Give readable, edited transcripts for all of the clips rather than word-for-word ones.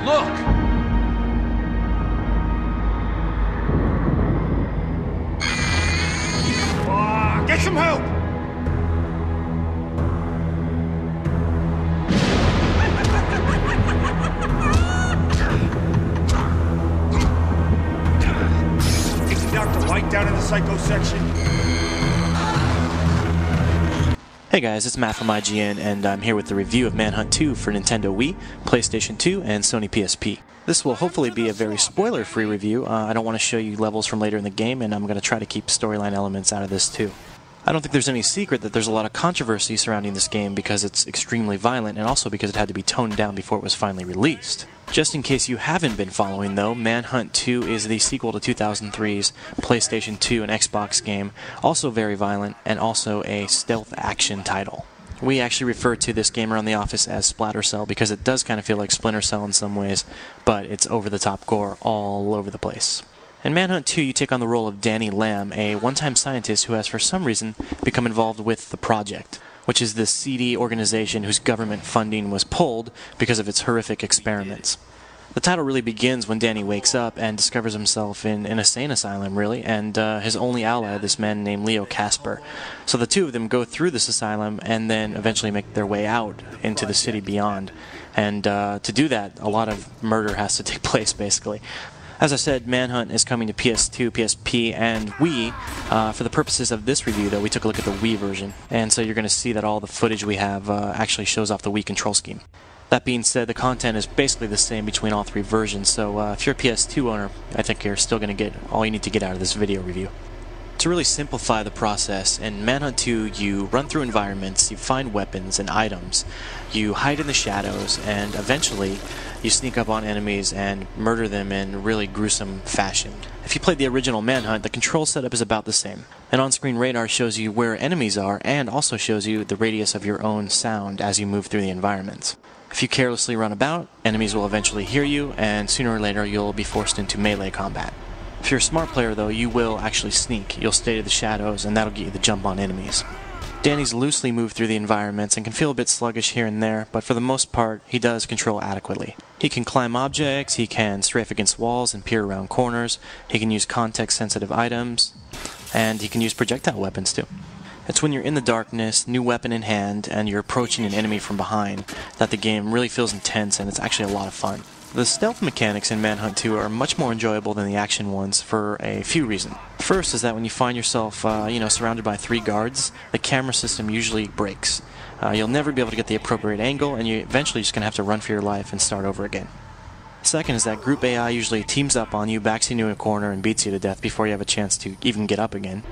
look! Get some help! Did you knock the light down in the psycho section? Hey guys, it's Matt from IGN, and I'm here with the review of Manhunt 2 for Nintendo Wii, PlayStation 2, and Sony PSP. This will hopefully be a very spoiler-free review. I don't want to show you levels from later in the game, and I'm going to try to keep storyline elements out of this too. I don't think there's any secret that there's a lot of controversy surrounding this game because it's extremely violent and also because it had to be toned down before it was finally released. Just in case you haven't been following though, Manhunt 2 is the sequel to 2003's PlayStation 2 and Xbox game, also very violent and also a stealth action title. We actually refer to this game around the office as Splatter Cell because it does kind of feel like Splinter Cell in some ways, but it's over-the-top gore all over the place. In Manhunt 2, you take on the role of Danny Lamb, a one-time scientist who has for some reason become involved with the Project, which is this seedy organization whose government funding was pulled because of its horrific experiments. The title really begins when Danny wakes up and discovers himself in an insane asylum, really, and his only ally, this man named Leo Casper. So the two of them go through this asylum and then eventually make their way out into the city beyond. And to do that, a lot of murder has to take place, basically. As I said, Manhunt is coming to PS2, PSP, and Wii. For the purposes of this review, though, we took a look at the Wii version, and so you're going to see that all the footage we have actually shows off the Wii control scheme. That being said, the content is basically the same between all three versions, so if you're a PS2 owner, I think you're still going to get all you need to get out of this video review. To really simplify the process, in Manhunt 2 you run through environments, you find weapons and items, you hide in the shadows, and eventually you sneak up on enemies and murder them in really gruesome fashion. If you played the original Manhunt, the control setup is about the same. An on-screen radar shows you where enemies are and also shows you the radius of your own sound as you move through the environments. If you carelessly run about, enemies will eventually hear you, and sooner or later you'll be forced into melee combat. If you're a smart player though, you will actually sneak. You'll stay to the shadows and that'll get you the jump on enemies. Danny's loosely moved through the environments and can feel a bit sluggish here and there, but for the most part, he does control adequately. He can climb objects, he can strafe against walls and peer around corners, he can use context-sensitive items, and he can use projectile weapons too. It's when you're in the darkness, new weapon in hand, and you're approaching an enemy from behind that the game really feels intense and it's actually a lot of fun. The stealth mechanics in Manhunt 2 are much more enjoyable than the action ones for a few reasons. First is that when you find yourself, surrounded by 3 guards, the camera system usually breaks. You'll never be able to get the appropriate angle, and you're eventually just going to have to run for your life and start over again. Second is that group AI usually teams up on you, backs you into a corner, and beats you to death before you have a chance to even get up again.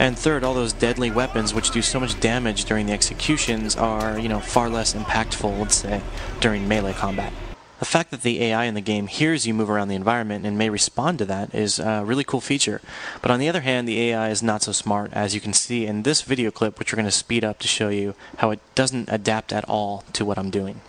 And third, all those deadly weapons which do so much damage during the executions are, far less impactful, let's say, during melee combat. The fact that the AI in the game hears you move around the environment and may respond to that is a really cool feature. But on the other hand, the AI is not so smart, as you can see in this video clip, which we're going to speed up to show you how it doesn't adapt at all to what I'm doing.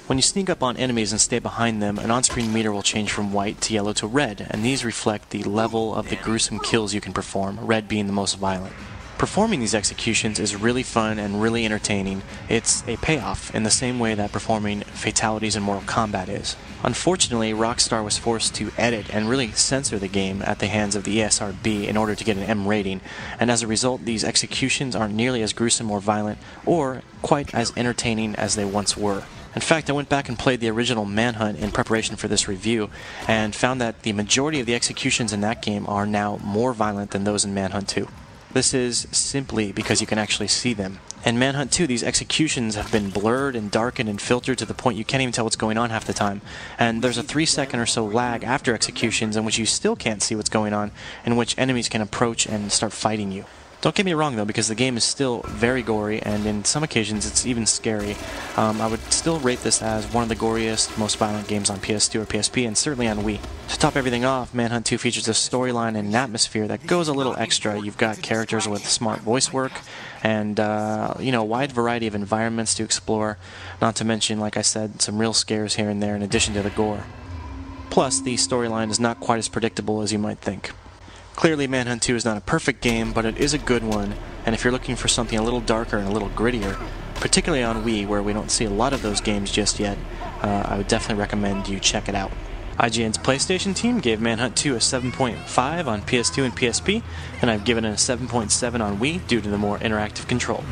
When you sneak up on enemies and stay behind them, an on-screen meter will change from white to yellow to red, and these reflect the level of the gruesome kills you can perform, red being the most violent. Performing these executions is really fun and really entertaining. It's a payoff in the same way that performing fatalities in Mortal Kombat is. Unfortunately, Rockstar was forced to edit and really censor the game at the hands of the ESRB in order to get an M rating, and as a result these executions aren't nearly as gruesome or violent or quite as entertaining as they once were. In fact, I went back and played the original Manhunt in preparation for this review and found that the majority of the executions in that game are now more violent than those in Manhunt 2. This is simply because you can actually see them. In Manhunt 2, these executions have been blurred and darkened and filtered to the point you can't even tell what's going on half the time. And there's a 3-second or so lag after executions in which you still can't see what's going on, in which enemies can approach and start fighting you. Don't get me wrong though, because the game is still very gory, and in some occasions it's even scary. I would still rate this as one of the goriest, most violent games on PS2 or PSP, and certainly on Wii. To top everything off, Manhunt 2 features a storyline and an atmosphere that goes a little extra. You've got characters with smart voice work, and a wide variety of environments to explore, not to mention, like I said, some real scares here and there in addition to the gore. Plus, the storyline is not quite as predictable as you might think. Clearly, Manhunt 2 is not a perfect game, but it is a good one, and if you're looking for something a little darker and a little grittier, particularly on Wii, where we don't see a lot of those games just yet. I would definitely recommend you check it out. IGN's PlayStation team gave Manhunt 2 a 7.5 on PS2 and PSP, and I've given it a 7.7 on Wii due to the more interactive control.